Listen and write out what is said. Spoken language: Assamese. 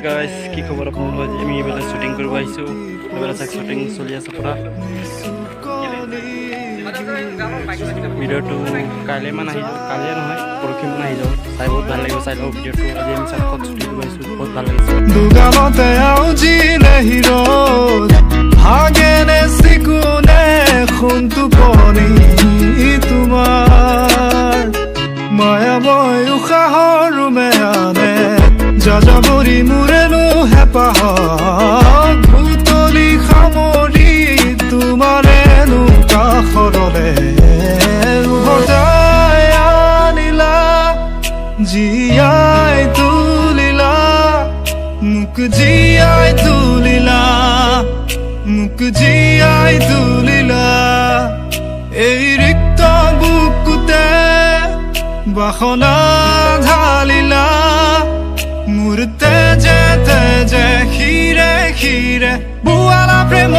গাইস কি খবৰ আপোনালোকৰ? আজি আমি এইবেলা শ্বুটিং কৰিব আহিছোঁ। এইবেলা চাই শ্বুটিং চলি আছে পুৰা। ভিডিঅ'টো কাইলৈমান আহি যাব, কাইলৈ নহয় পৰহিমান আহি যাব। চাই বহুত ভাল লাগিব, চাই লওক ভিডিঅ'টো। আজি আমি চাৰ্কত শ্বুটিং কৰিব আহিছোঁ, বহুত ভাল লাগিছে। দুগামতে আউজি নেহিৰো ভাগেনে সিকুনে খুনটো পনি তোমাৰ মায়াময় উশাহৰ মেয়ানে যাযাবৰী মোৰেনো হেঁপাহ ভুতলি সামৰি তোমাৰেনো কাষৰলে উভতাই আনিলা জীয়াই তুলিলা মুক জীয়াই তুলিলা মুক জীয়াই তুলিলা এই ৰিক্ত বুকুতে বাসনা ঢালিলা মোৰ তেজে তেজে শিৰে শিৰে বুৱালা প্ৰেম